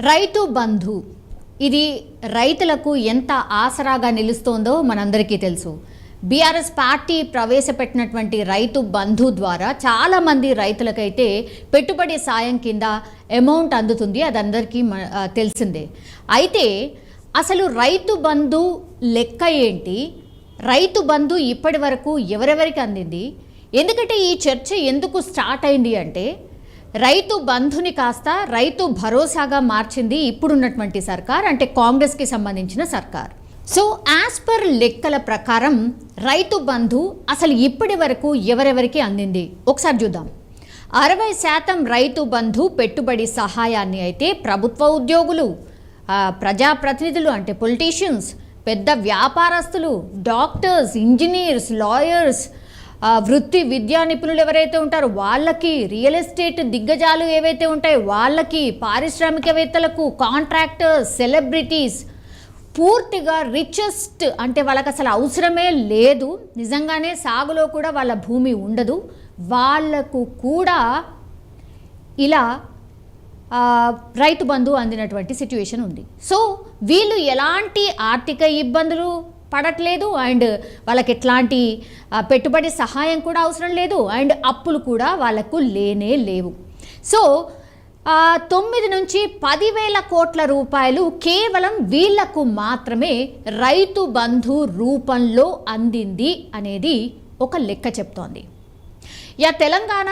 రైతు బంధు ఇది రైతులకు ఎంత ఆసరాగా నిలుస్తోందో మనందరికీ తెలుసు. బీఆర్ఎస్ పార్టీ ప్రవేశపెట్టినటువంటి రైతు బంధు ద్వారా చాలామంది రైతులకైతే పెట్టుబడి సాయం కింద అమౌంట్ అందుతుంది. అది అందరికీ తెలిసిందే. అయితే అసలు రైతు బంధు లెక్క ఏంటి, రైతు బంధు ఇప్పటి వరకు ఎవరెవరికి అందింది, ఎందుకంటే ఈ చర్చ ఎందుకు స్టార్ట్ అయింది అంటే రైతు బంధుని కాస్త రైతు భరోసాగా మార్చింది ఇప్పుడున్నటువంటి సర్కార్, అంటే కాంగ్రెస్కి సంబంధించిన సర్కార్. సో యాజ్ పర్ లెక్కల ప్రకారం రైతు బంధు అసలు ఇప్పటి వరకు ఎవరెవరికి అందింది ఒకసారి చూద్దాం. 60% రైతు బంధు పెట్టుబడి సహాయాన్ని అయితే ప్రభుత్వ ఉద్యోగులు, ప్రజాప్రతినిధులు అంటే పొలిటీషియన్స్, పెద్ద వ్యాపారస్తులు, డాక్టర్స్, ఇంజనీర్స్, లాయర్స్, వృత్తి విద్యా నిపుణులు ఎవరైతే ఉంటారో వాళ్ళకి, రియల్ ఎస్టేట్ దిగ్గజాలు ఏవైతే ఉంటాయో వాళ్ళకి, పారిశ్రామికవేత్తలకు, కాంట్రాక్టర్స్, సెలబ్రిటీస్, పూర్తిగా రిచెస్ట్ అంటే వాళ్ళకి అసలు అవసరమే లేదు, నిజంగానే సాగులో కూడా వాళ్ళ భూమి ఉండదు, వాళ్లకు కూడా ఇలా రైతు బంధు అందినటువంటి సిచ్యువేషన్ ఉంది. సో వీళ్ళు ఎలాంటి ఆర్థిక ఇబ్బందులు పడట్లేదు, అండ్ వాళ్ళకి ఎట్లాంటి పెట్టుబడి సహాయం కూడా అవసరం లేదు, అండ్ అప్పులు కూడా వాళ్ళకు లేనే లేవు. సో 9 నుంచి 10,000 కోట్ల రూపాయలు కేవలం వీళ్లకు మాత్రమే రైతు బంధు రూపంలో అందింది అనేది ఒక లెక్క చెప్తోంది. తెలంగాణ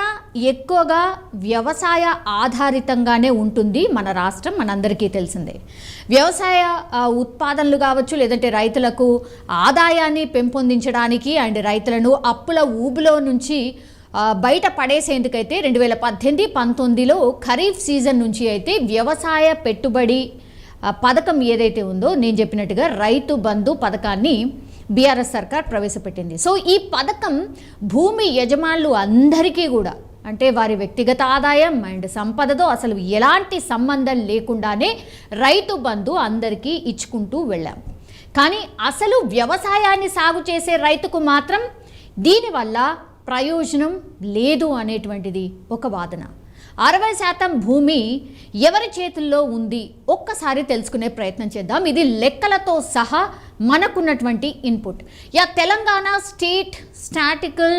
ఎక్కువగా వ్యవసాయ ఆధారితంగానే ఉంటుంది. మన రాష్ట్రం మనందరికీ తెలిసిందే. వ్యవసాయ ఉత్పాదనలు కావచ్చు, లేదంటే రైతులకు ఆదాయాన్ని పెంపొందించడానికి అండ్ రైతులను అప్పుల ఊబిలో నుంచి బయట పడేసేందుకైతే 2018-19లో ఖరీఫ్ సీజన్ నుంచి అయితే వ్యవసాయ పెట్టుబడి పథకం ఏదైతే ఉందో నేను చెప్పినట్టుగా రైతు బంధు పథకాన్ని బీఆర్ఎస్ సర్కార్ ప్రవేశపెట్టింది. సో ఈ పథకం భూమి యజమానులు అందరికీ కూడా, అంటే వారి వ్యక్తిగత ఆదాయం అండ్ సంపదతో అసలు ఎలాంటి సంబంధం లేకుండానే రైతు బంధు అందరికీ ఇచ్చుకుంటూ వెళ్ళాం. కానీ అసలు వ్యవసాయాన్ని సాగు చేసే రైతుకు మాత్రం దీనివల్ల ప్రయోజనం లేదు అనేటువంటిది ఒక వాదన. 60% భూమి ఎవరి చేతుల్లో ఉంది ఒక్కసారి తెలుసుకునే ప్రయత్నం చేద్దాం. ఇది లెక్కలతో సహా మనకున్నటువంటి ఇన్పుట్. Telangana state statistical